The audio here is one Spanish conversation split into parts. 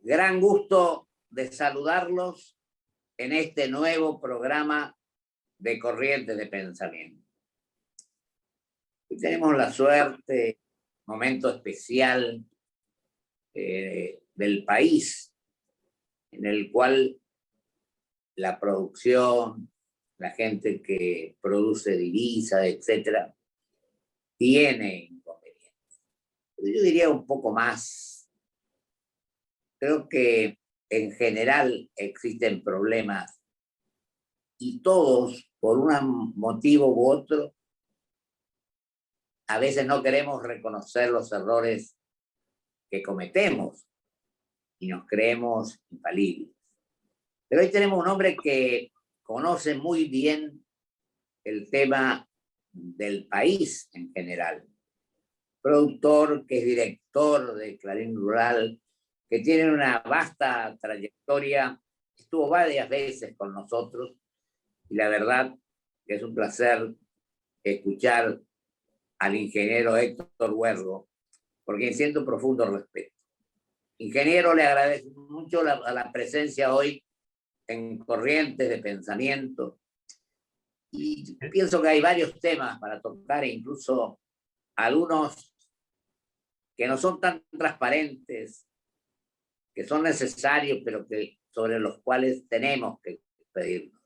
Gran gusto de saludarlos en este nuevo programa de Corrientes de Pensamiento. Hoy tenemos la suerte, momento especial del país, en el cual la producción, la gente que produce divisas, etcétera, tiene inconvenientes. Pero yo diría un poco más. Creo que en general existen problemas y todos, por un motivo u otro, a veces no queremos reconocer los errores que cometemos y nos creemos infalibles. Pero hoy tenemos un hombre que conoce muy bien el tema del país en general. Productor, que es director de Clarín Rural, que tiene una vasta trayectoria, estuvo varias veces con nosotros y la verdad que es un placer escuchar al ingeniero Héctor Huergo, porque siento profundo respeto. Ingeniero, le agradezco mucho la presencia hoy en Corrientes de Pensamiento y pienso que hay varios temas para tocar, incluso algunos que no son tan transparentes, que son necesarios, pero que, sobre los cuales tenemos que pedirnos.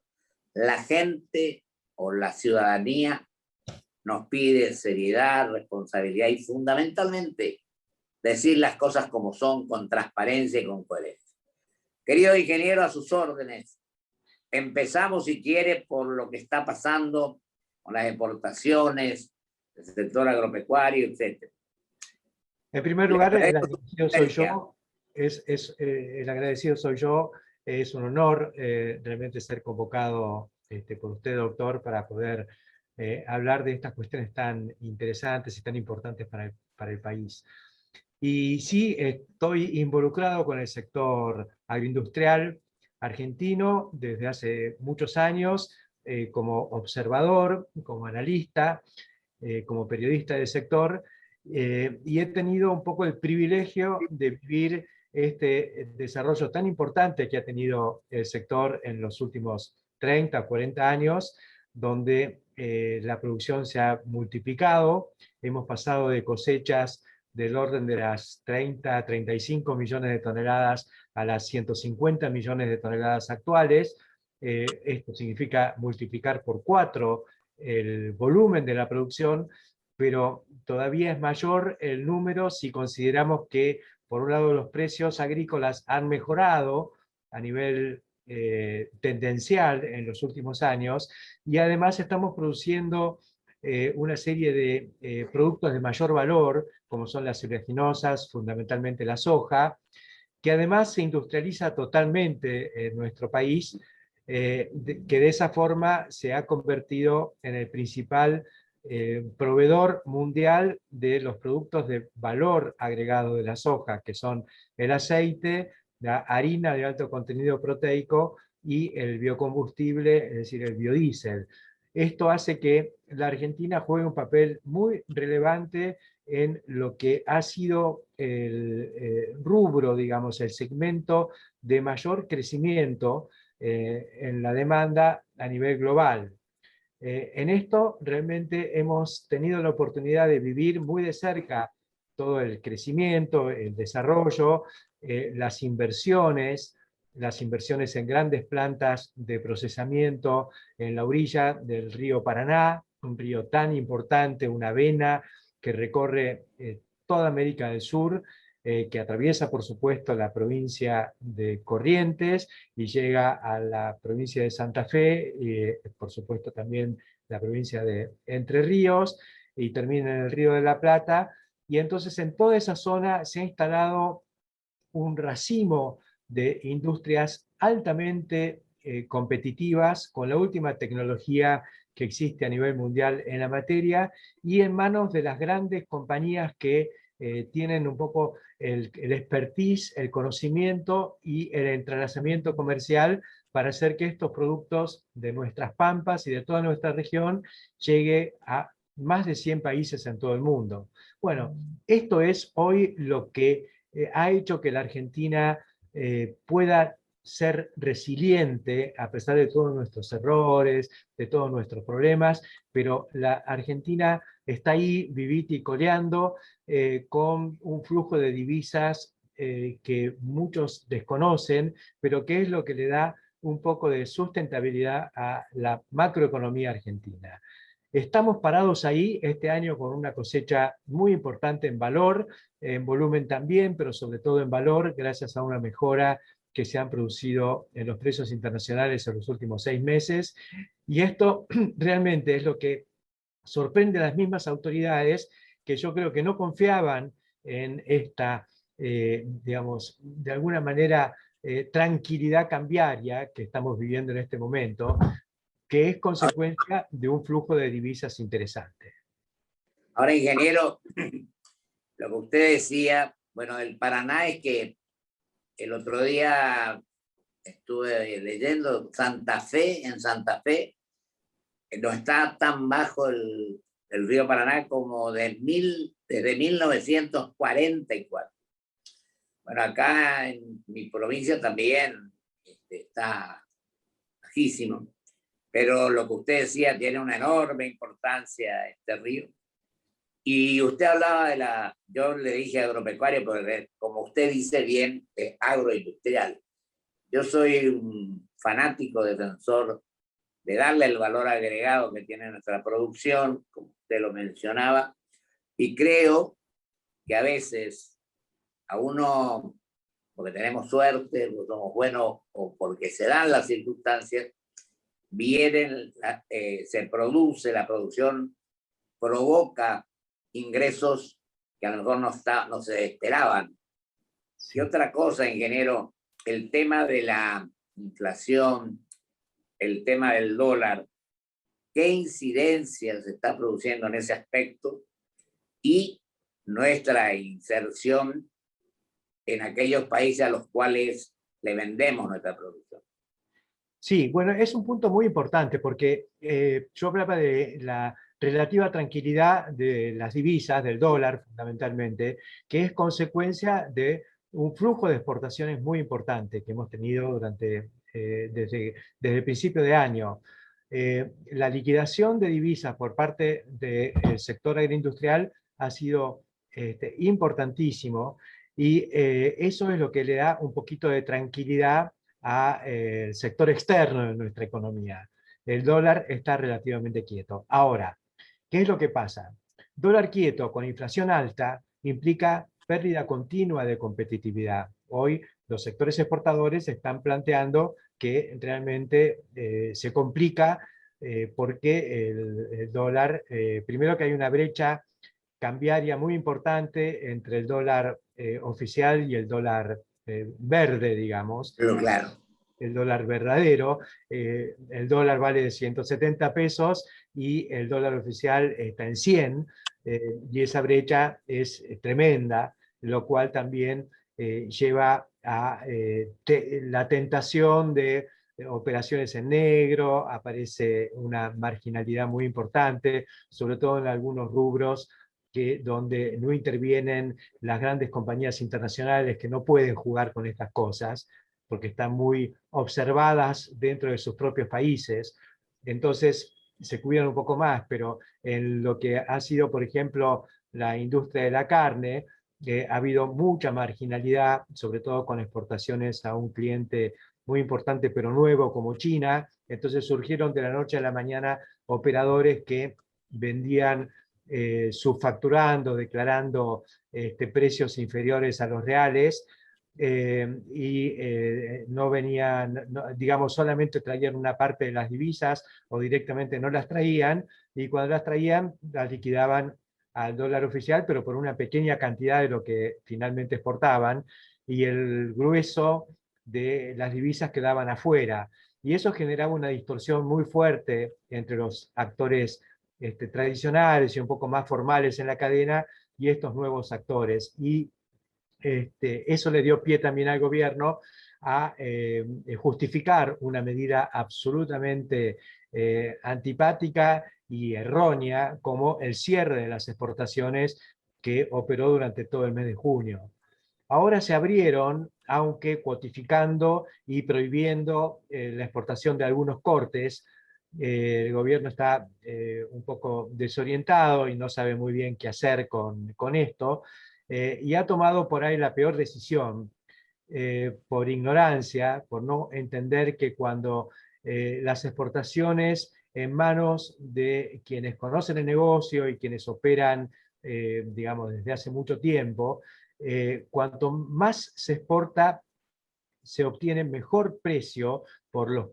La gente o la ciudadanía nos pide seriedad, responsabilidad y fundamentalmente decir las cosas como son, con transparencia y con coherencia. Querido ingeniero, a sus órdenes. Empezamos, si quiere, por lo que está pasando con las exportaciones, el sector agropecuario, etc. En primer lugar, el agradecido soy yo. El agradecido soy yo. Es un honor realmente ser convocado por usted, doctor, para poder hablar de estas cuestiones tan interesantes y tan importantes para el país. Y sí, estoy involucrado con el sector agroindustrial argentino desde hace muchos años, como observador, como analista, como periodista del sector, y he tenido un poco el privilegio de vivir este desarrollo tan importante que ha tenido el sector en los últimos 30 o 40 años, donde la producción se ha multiplicado. Hemos pasado de cosechas del orden de las 30 a 35 millones de toneladas a las 150 millones de toneladas actuales. Esto significa multiplicar por 4 el volumen de la producción, pero todavía es mayor el número si consideramos que, por un lado, los precios agrícolas han mejorado a nivel tendencial en los últimos años, y además estamos produciendo una serie de productos de mayor valor, como son las oleaginosas, fundamentalmente la soja, que además se industrializa totalmente en nuestro país, que de esa forma se ha convertido en el principal proveedor mundial de los productos de valor agregado de la soja, que son el aceite, la harina de alto contenido proteico y el biocombustible, es decir, el biodiesel. Esto hace que la Argentina juegue un papel muy relevante en lo que ha sido el rubro, digamos, el segmento de mayor crecimiento en la demanda a nivel global. En esto realmente hemos tenido la oportunidad de vivir muy de cerca todo el crecimiento, el desarrollo, las inversiones en grandes plantas de procesamiento en la orilla del río Paraná, un río tan importante, una vena que recorre toda América del Sur, que atraviesa, por supuesto, la provincia de Corrientes y llega a la provincia de Santa Fe, y por supuesto también la provincia de Entre Ríos, y termina en el Río de la Plata. Y entonces en toda esa zona se ha instalado un racimo de industrias altamente competitivas, con la última tecnología que existe a nivel mundial en la materia, y en manos de las grandes compañías que tienen un poco el expertise, el conocimiento y el entrelazamiento comercial para hacer que estos productos de nuestras pampas y de toda nuestra región llegue a más de 100 países en todo el mundo. Bueno, esto es hoy lo que ha hecho que la Argentina pueda ser resiliente a pesar de todos nuestros errores, de todos nuestros problemas, pero la Argentina está ahí vivita y coleando con un flujo de divisas que muchos desconocen, pero que es lo que le da un poco de sustentabilidad a la macroeconomía argentina. Estamos parados ahí este año con una cosecha muy importante en valor, en volumen también, pero sobre todo en valor, gracias a una mejora que se han producido en los precios internacionales en los últimos 6 meses. Y esto realmente es lo que sorprende a las mismas autoridades, que yo creo que no confiaban en esta, digamos, de alguna manera, tranquilidad cambiaria que estamos viviendo en este momento, que es consecuencia de un flujo de divisas interesante. Ahora, ingeniero, lo que usted decía, bueno, el Paraná es que el otro día estuve leyendo en Santa Fe, no está tan bajo el río Paraná como desde 1944. Bueno, acá en mi provincia también está bajísimo, pero lo que usted decía tiene una enorme importancia este río. Y usted hablaba yo le dije agropecuario, porque como usted dice bien, es agroindustrial. Yo soy un fanático defensor de darle el valor agregado que tiene nuestra producción, como usted lo mencionaba, y creo que a veces a uno, porque tenemos suerte, porque somos buenos o porque se dan las circunstancias, se produce, la producción provoca ingresos que a lo mejor no se esperaban. Sí. Y otra cosa, ingeniero, el tema de la inflación, el tema del dólar, ¿qué incidencia se está produciendo en ese aspecto? Y nuestra inserción en aquellos países a los cuales le vendemos nuestra producción. Sí, bueno, es un punto muy importante porque yo hablaba de la relativa tranquilidad de las divisas, del dólar fundamentalmente, que es consecuencia de un flujo de exportaciones muy importante que hemos tenido desde el principio de año. La liquidación de divisas por parte del sector agroindustrial ha sido importantísimo y eso es lo que le da un poquito de tranquilidad al sector externo de nuestra economía. El dólar está relativamente quieto. Ahora, ¿qué es lo que pasa? Dólar quieto con inflación alta implica pérdida continua de competitividad. Hoy los sectores exportadores están planteando que realmente se complica porque el dólar, primero que hay una brecha cambiaria muy importante entre el dólar oficial y el dólar verde, digamos. Pero claro. El dólar verdadero, el dólar vale 170 pesos y el dólar oficial está en 100, y esa brecha es tremenda, lo cual también lleva a la tentación de operaciones en negro, aparece una marginalidad muy importante, sobre todo en algunos rubros donde no intervienen las grandes compañías internacionales que no pueden jugar con estas cosas, porque están muy observadas dentro de sus propios países, entonces se cuidan un poco más, pero en lo que ha sido, por ejemplo, la industria de la carne, ha habido mucha marginalidad, sobre todo con exportaciones a un cliente muy importante pero nuevo como China, entonces surgieron de la noche a la mañana operadores que vendían subfacturando, declarando precios inferiores a los reales, no venían, digamos, solamente traían una parte de las divisas o directamente no las traían, y cuando las traían las liquidaban al dólar oficial, pero por una pequeña cantidad de lo que finalmente exportaban, y el grueso de las divisas quedaban afuera. Y eso generaba una distorsión muy fuerte entre los actores tradicionales y un poco más formales en la cadena y estos nuevos actores. Y eso le dio pie también al gobierno a justificar una medida absolutamente antipática y errónea como el cierre de las exportaciones que operó durante todo el mes de junio. Ahora se abrieron aunque cuotificando y prohibiendo la exportación de algunos cortes. El gobierno está un poco desorientado y no sabe muy bien qué hacer con esto, y ha tomado por ahí la peor decisión, por ignorancia, por no entender que cuando las exportaciones en manos de quienes conocen el negocio y quienes operan, digamos, desde hace mucho tiempo, cuanto más se exporta, se obtiene mejor precio por los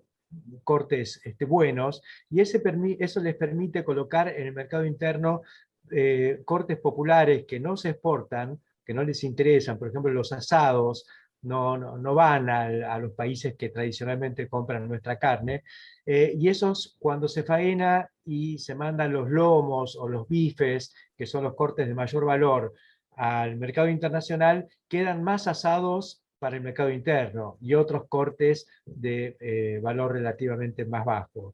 cortes buenos, y eso les permite colocar en el mercado interno cortes populares que no se exportan, que no les interesan. Por ejemplo, los asados no van a los países que tradicionalmente compran nuestra carne, y esos, cuando se faena y se mandan los lomos o los bifes, que son los cortes de mayor valor, al mercado internacional, quedan más asados para el mercado interno y otros cortes de valor relativamente más bajo.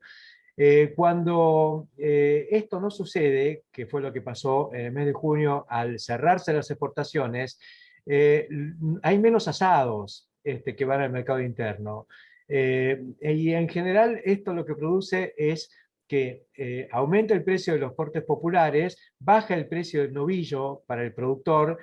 Cuando esto no sucede, que fue lo que pasó en el mes de junio, al cerrarse las exportaciones, hay menos asados que van al mercado interno. Y en general esto lo que produce es que aumenta el precio de los cortes populares, baja el precio del novillo para el productor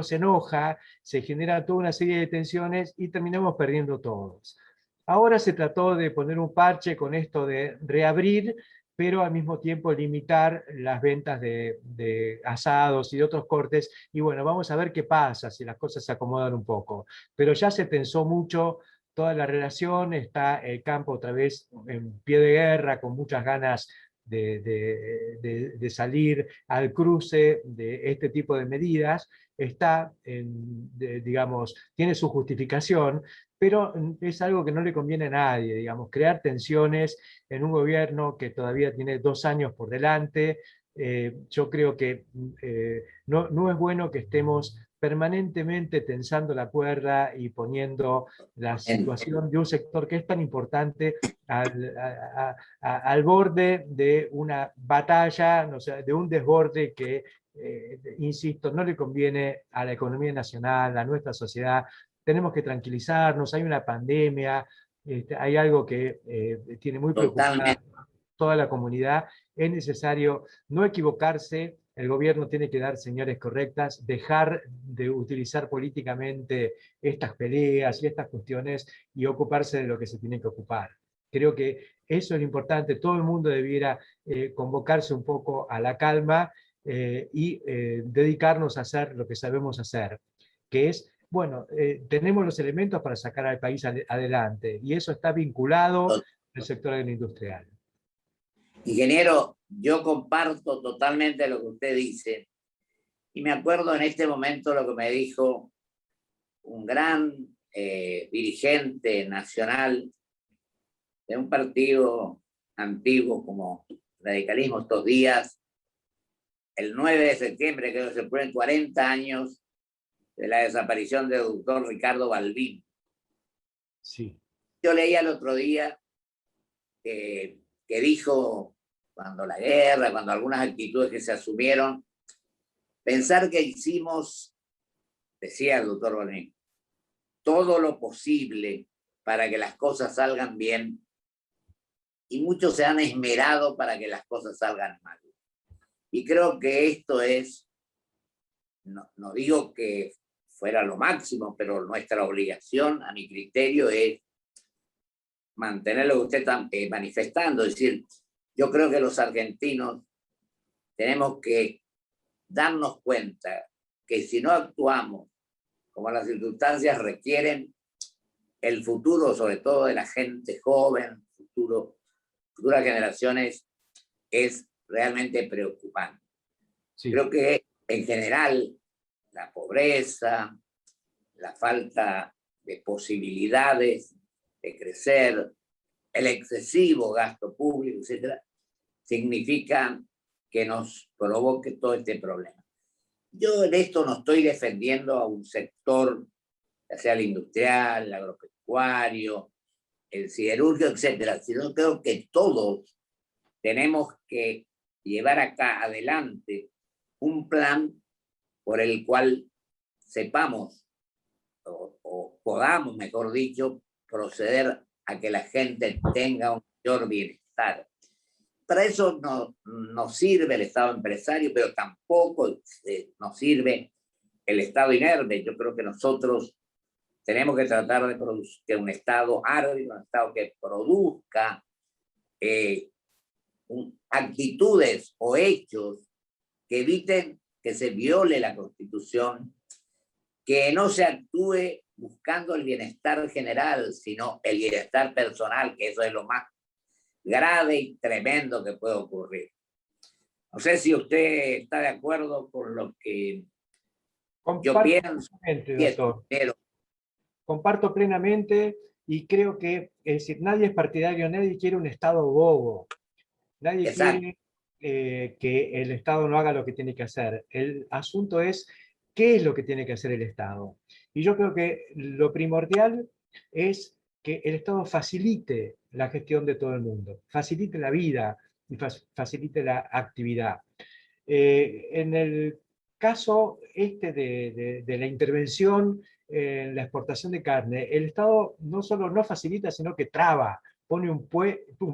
se enoja, se genera toda una serie de tensiones y terminamos perdiendo todos. Ahora se trató de poner un parche con esto de reabrir, pero al mismo tiempo limitar las ventas de asados y de otros cortes, y bueno, vamos a ver qué pasa si las cosas se acomodan un poco. Pero ya se tensó mucho toda la relación, está el campo otra vez en pie de guerra, con muchas ganas de salir al cruce de este tipo de medidas, está, digamos, tiene su justificación, pero es algo que no le conviene a nadie, digamos, crear tensiones en un gobierno que todavía tiene 2 años por delante. Yo creo que no es bueno que estemos permanentemente tensando la cuerda y poniendo la situación de un sector que es tan importante al borde de una batalla, no sé, de un desborde que, insisto, no le conviene a la economía nacional, a nuestra sociedad. Tenemos que tranquilizarnos, hay una pandemia, hay algo que tiene muy preocupada Totalmente. toda la comunidad. Es necesario no equivocarse, el gobierno tiene que dar señales correctas, dejar de utilizar políticamente estas peleas y estas cuestiones y ocuparse de lo que se tiene que ocupar. Creo que eso es lo importante, todo el mundo debiera convocarse un poco a la calma y dedicarnos a hacer lo que sabemos hacer, que es, bueno, tenemos los elementos para sacar al país adelante, y eso está vinculado al sector agroindustrial. Ingeniero, yo comparto totalmente lo que usted dice, y me acuerdo en este momento lo que me dijo un gran dirigente nacional de un partido antiguo como radicalismo estos días, el 9 de septiembre, creo que se cumplen 40 años de la desaparición del doctor Ricardo Balbín. Sí. Yo leía el otro día que dijo, cuando la guerra, cuando algunas actitudes que se asumieron, pensar que hicimos, decía el doctor Balbín, todo lo posible para que las cosas salgan bien, y muchos se han esmerado para que las cosas salgan mal. Y creo que esto es, no digo que fuera lo máximo, pero nuestra obligación, a mi criterio, es mantener lo que usted está manifestando. Es decir, yo creo que los argentinos tenemos que darnos cuenta que si no actuamos como las circunstancias requieren, el futuro, sobre todo de la gente joven, futuras generaciones, es realmente preocupante. Sí. Creo que en general la pobreza, la falta de posibilidades de crecer, el excesivo gasto público, etcétera, significan que nos provoque todo este problema. Yo en esto no estoy defendiendo a un sector, ya sea el industrial, el agropecuario, el siderúrgico, etcétera, sino creo que todos tenemos que llevar acá adelante un plan por el cual sepamos o podamos, mejor dicho, proceder a que la gente tenga un mayor bienestar. Para eso no nos sirve el Estado empresario, pero tampoco nos sirve el Estado inerme. Yo creo que nosotros tenemos que tratar de producir un Estado árbitro, un Estado que produzca actitudes o hechos que eviten que se viole la Constitución, que no se actúe buscando el bienestar general, sino el bienestar personal, que eso es lo más grave y tremendo que puede ocurrir. No sé si usted está de acuerdo con lo que yo pienso. Doctor. Comparto plenamente y creo que es decir, nadie es partidario, nadie quiere un Estado bobo. Nadie quiere que el Estado no haga lo que tiene que hacer. El asunto es qué es lo que tiene que hacer el Estado. Y yo creo que lo primordial es que el Estado facilite la gestión de todo el mundo, facilite la vida y facilite la actividad. En el caso de la intervención en la exportación de carne, el Estado no solo no facilita, sino que traba, pone un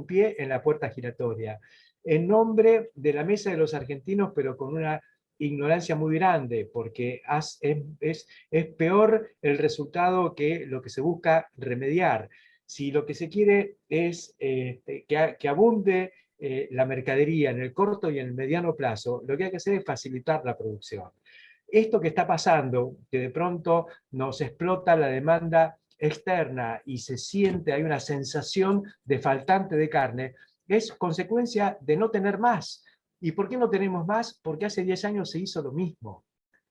pie en la puerta giratoria, en nombre de la mesa de los argentinos, pero con una ignorancia muy grande, porque es peor el resultado que lo que se busca remediar. Si lo que se quiere es que abunde la mercadería en el corto y en el mediano plazo, lo que hay que hacer es facilitar la producción. Esto que está pasando, que de pronto nos explota la demanda externa y se siente, hay una sensación de faltante de carne, es consecuencia de no tener más. ¿Y por qué no tenemos más? Porque hace 10 años se hizo lo mismo.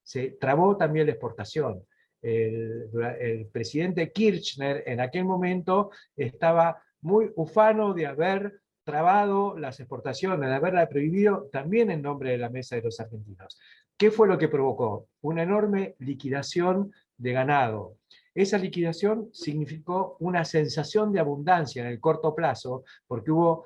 Se trabó también la exportación. El presidente Kirchner en aquel momento estaba muy ufano de haber trabado las exportaciones, de haberla prohibido también en nombre de la mesa de los argentinos. ¿Qué fue lo que provocó? Una enorme liquidación de ganado. Esa liquidación significó una sensación de abundancia en el corto plazo, porque hubo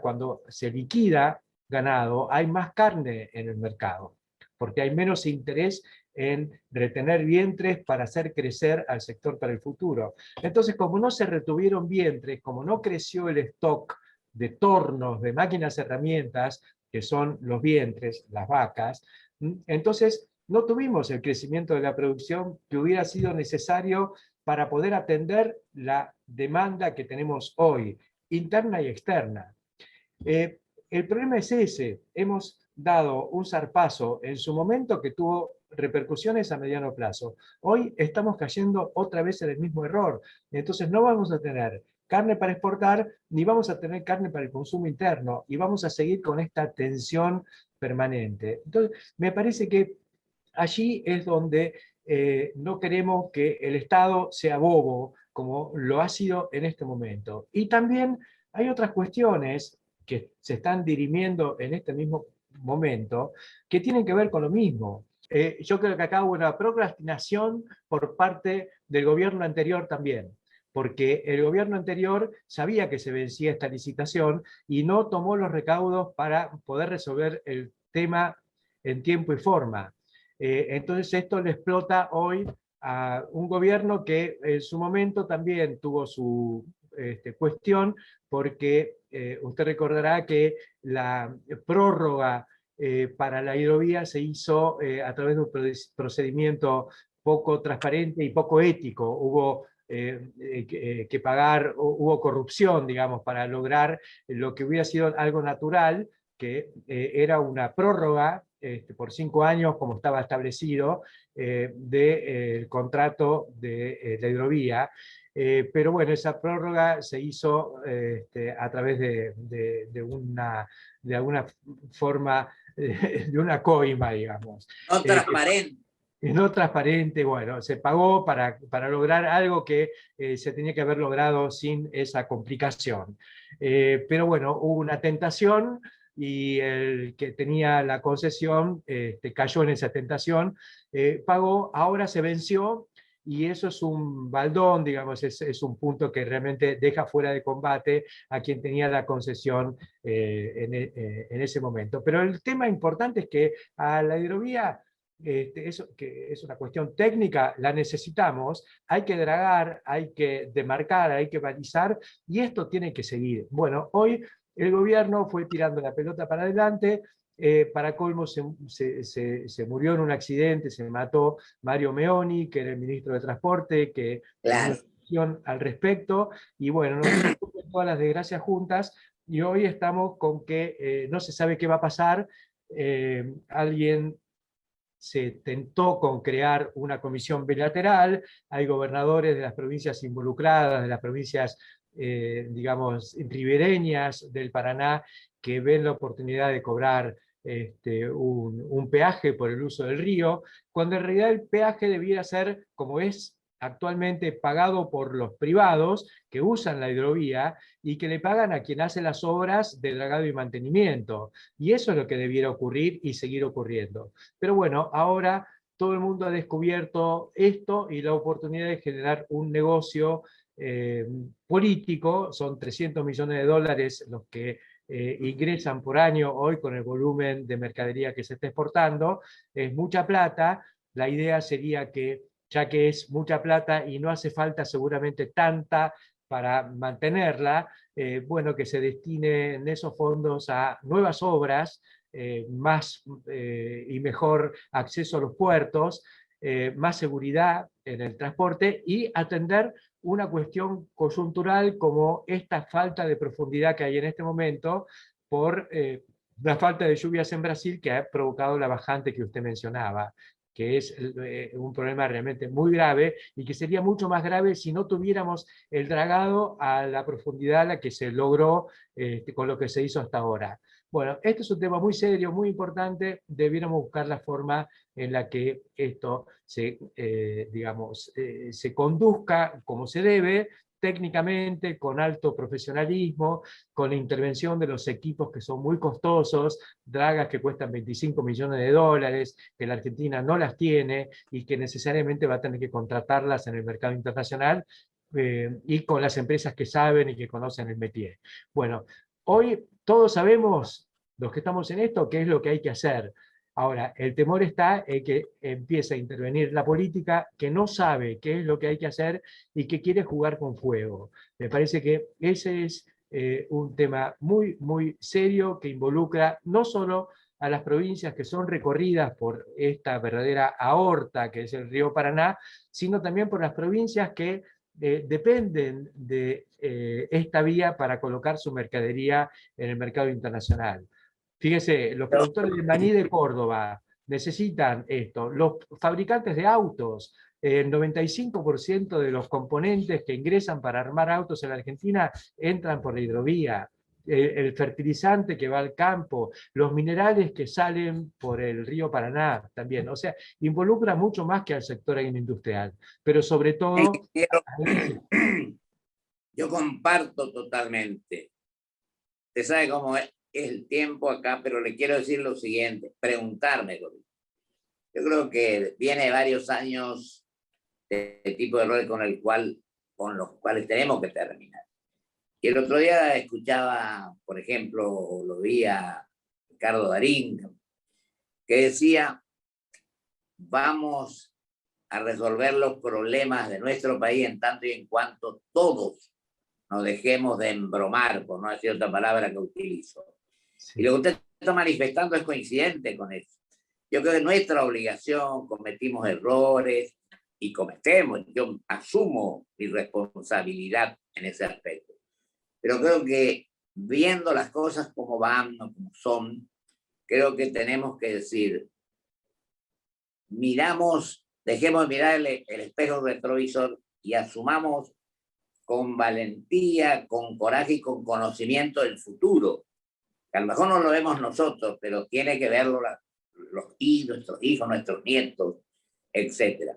cuando se liquida ganado, hay más carne en el mercado, porque hay menos interés en retener vientres para hacer crecer al sector para el futuro. Entonces, como no se retuvieron vientres, como no creció el stock de tornos, de máquinas herramientas, que son los vientres, las vacas, entonces no tuvimos el crecimiento de la producción que hubiera sido necesario para poder atender la demanda que tenemos hoy, interna y externa. El problema es ese, hemos dado un zarpazo en su momento que tuvo repercusiones a mediano plazo. Hoy estamos cayendo otra vez en el mismo error, entonces no vamos a tener carne para exportar, ni vamos a tener carne para el consumo interno, y vamos a seguir con esta tensión permanente. Entonces, me parece que allí es donde no queremos que el Estado sea bobo, como lo ha sido en este momento. Y también hay otras cuestiones que se están dirimiendo en este mismo momento que tienen que ver con lo mismo. Yo creo que acá hubo una procrastinación por parte del gobierno anterior también, porque el gobierno anterior sabía que se vencía esta licitación y no tomó los recaudos para poder resolver el tema en tiempo y forma. Entonces esto le explota hoy a un gobierno que en su momento también tuvo su cuestión, porque usted recordará que la prórroga para la hidrovía se hizo a través de un procedimiento poco transparente y poco ético. Hubo que pagar, hubo corrupción, digamos, para lograr lo que hubiera sido algo natural, que era una prórroga por 5 años, como estaba establecido, del contrato de la hidrovía. Pero bueno, esa prórroga se hizo a través de alguna forma, de una coima, digamos. No transparente. No transparente, bueno, se pagó para lograr algo que se tenía que haber logrado sin esa complicación. Pero bueno, hubo una tentación y el que tenía la concesión cayó en esa tentación, pagó, ahora se venció, y eso es un baldón, digamos, es un punto que realmente deja fuera de combate a quien tenía la concesión en ese momento. Pero el tema importante es que a la hidrovía eso que es una cuestión técnica, la necesitamos, hay que dragar, hay que demarcar, hay que balizar, y esto tiene que seguir. Bueno, hoy el gobierno fue tirando la pelota para adelante, para colmo se murió en un accidente, se mató Mario Meoni, que era el ministro de Transporte, que tenía una Claro. visión al respecto, y bueno, nos vino todas las desgracias juntas, y hoy estamos con que no se sabe qué va a pasar. Alguien se tentó con crear una comisión bilateral, hay gobernadores de las provincias involucradas, de las provincias, digamos, ribereñas del Paraná, que ven la oportunidad de cobrar un peaje por el uso del río, cuando en realidad el peaje debiera ser, como es actualmente, pagado por los privados que usan la hidrovía y que le pagan a quien hace las obras de dragado y mantenimiento. Y eso es lo que debiera ocurrir y seguir ocurriendo. Pero bueno, ahora todo el mundo ha descubierto esto y la oportunidad de generar un negocio político. Son 300 millones de dólares los que ingresan por año hoy con el volumen de mercadería que se está exportando. Es mucha plata. La idea sería que, ya que es mucha plata y no hace falta seguramente tanta para mantenerla, bueno, que se destinen esos fondos a nuevas obras, más y mejor acceso a los puertos, más seguridad en el transporte y atender una cuestión coyuntural como esta falta de profundidad que hay en este momento por la falta de lluvias en Brasil que ha provocado la bajante que usted mencionaba, que es un problema realmente muy grave y que sería mucho más grave si no tuviéramos el dragado a la profundidad a la que se logró con lo que se hizo hasta ahora. Bueno, este es un tema muy serio, muy importante, debiéramos buscar la forma en la que esto se conduzca como se debe, técnicamente, con alto profesionalismo, con la intervención de los equipos que son muy costosos, dragas que cuestan 25 millones de dólares, que la Argentina no las tiene y que necesariamente va a tener que contratarlas en el mercado internacional, y con las empresas que saben y que conocen el métier. Bueno, hoy todos sabemos, los que estamos en esto, qué es lo que hay que hacer. Ahora, el temor está en que empieza a intervenir la política, que no sabe qué es lo que hay que hacer y que quiere jugar con fuego. Me parece que ese es un tema muy, muy serio que involucra no solo a las provincias que son recorridas por esta verdadera aorta que es el río Paraná, sino también por las provincias que dependen de esta vía para colocar su mercadería en el mercado internacional. Fíjese, los productores de maní de Córdoba necesitan esto, los fabricantes de autos, el 95% de los componentes que ingresan para armar autos en la Argentina entran por la hidrovía. El fertilizante que va al campo, los minerales que salen por el río Paraná también. O sea, involucra mucho más que al sector agroindustrial, pero sobre todo... Yo comparto totalmente. Usted sabe cómo es el tiempo acá, pero le quiero decir lo siguiente, preguntarme. Yo creo que viene varios años de tipo de errores con los cuales tenemos que terminar. Y el otro día escuchaba, por ejemplo, lo vi a Ricardo Darín, que decía, vamos a resolver los problemas de nuestro país en tanto y en cuanto todos nos dejemos de embromar, por no decir otra palabra que utilizo. Sí. Y lo que usted está manifestando es coincidente con eso. Yo creo que nuestra obligación, cometimos errores y cometemos, yo asumo mi responsabilidad en ese aspecto. Pero creo que viendo las cosas como van o como son, creo que tenemos que decir, dejemos de mirar el espejo retrovisor y asumamos con valentía, con coraje y con conocimiento del futuro. Que a lo mejor no lo vemos nosotros, pero tiene que verlo nuestros hijos, nuestros nietos, etc.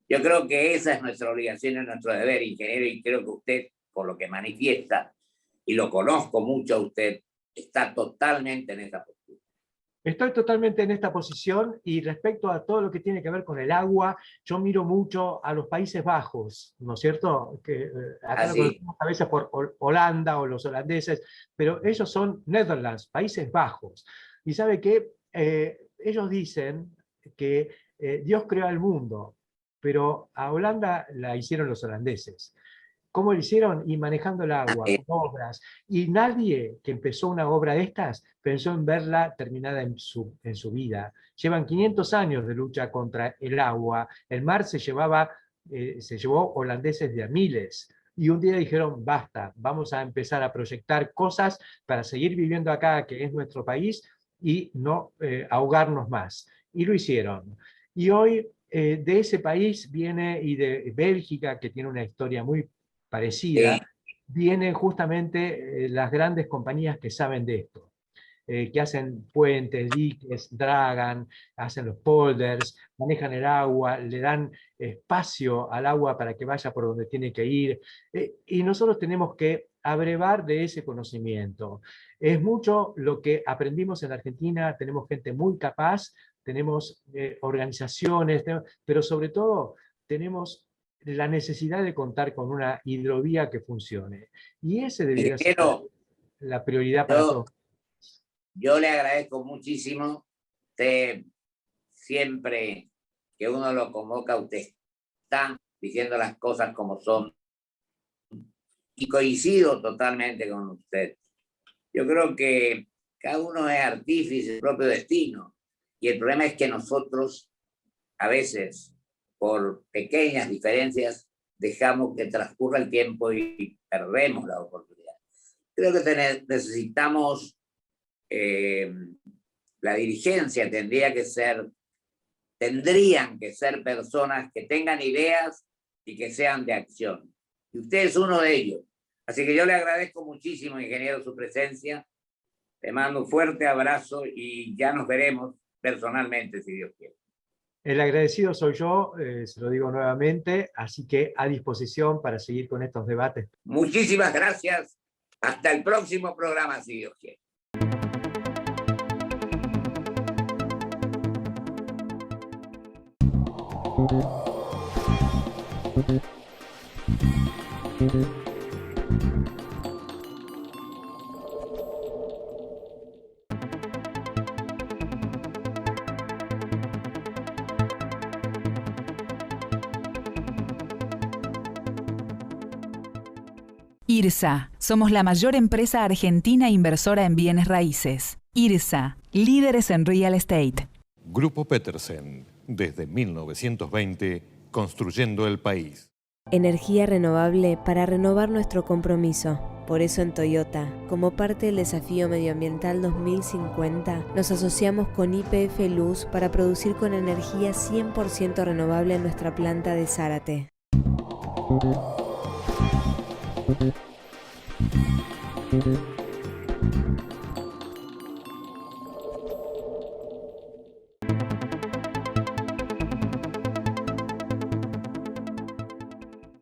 Yo creo que esa es nuestra obligación y nuestro deber, ingeniero, y creo que usted, por lo que manifiesta, y lo conozco mucho a usted, está totalmente en esa postura. Estoy totalmente en esta posición y respecto a todo lo que tiene que ver con el agua, yo miro mucho a los Países Bajos, ¿no es cierto? Que acá lo conocemos a veces por Holanda o los holandeses, pero ellos son Netherlands, Países Bajos. Y sabe que ellos dicen que Dios creó al mundo, pero a Holanda la hicieron los holandeses. ¿Cómo lo hicieron? Y manejando el agua, con obras. Y nadie que empezó una obra de estas pensó en verla terminada en su vida. Llevan 500 años de lucha contra el agua. El mar se llevó holandeses de a miles. Y un día dijeron, basta, vamos a empezar a proyectar cosas para seguir viviendo acá, que es nuestro país, y no ahogarnos más. Y lo hicieron. Y hoy de ese país viene, y de Bélgica, que tiene una historia muy parecida, vienen justamente las grandes compañías que saben de esto, que hacen puentes, diques, dragan, hacen los polders, manejan el agua, le dan espacio al agua para que vaya por donde tiene que ir, y nosotros tenemos que abrevar de ese conocimiento. Es mucho lo que aprendimos en Argentina, tenemos gente muy capaz, tenemos organizaciones, pero sobre todo tenemos la necesidad de contar con una hidrovía que funcione. Y ese debería ser la prioridad para todos. Yo le agradezco muchísimo. Usted, siempre que uno lo convoca, usted está diciendo las cosas como son. Y coincido totalmente con usted. Yo creo que cada uno es artífice de su propio destino. Y el problema es que nosotros, a veces, por pequeñas diferencias, dejamos que transcurra el tiempo y perdemos la oportunidad. Creo que necesitamos, la dirigencia tendrían que ser personas que tengan ideas y que sean de acción. Y usted es uno de ellos. Así que yo le agradezco muchísimo, ingeniero, su presencia. Le mando un fuerte abrazo y ya nos veremos personalmente, si Dios quiere. El agradecido soy yo, se lo digo nuevamente, así que a disposición para seguir con estos debates. Muchísimas gracias. Hasta el próximo programa, si Dios quiere. IRSA. Somos la mayor empresa argentina inversora en bienes raíces. IRSA. Líderes en real estate. Grupo Petersen. Desde 1920, construyendo el país. Energía renovable para renovar nuestro compromiso. Por eso en Toyota, como parte del desafío medioambiental 2050, nos asociamos con YPF Luz para producir con energía 100% renovable en nuestra planta de Zárate.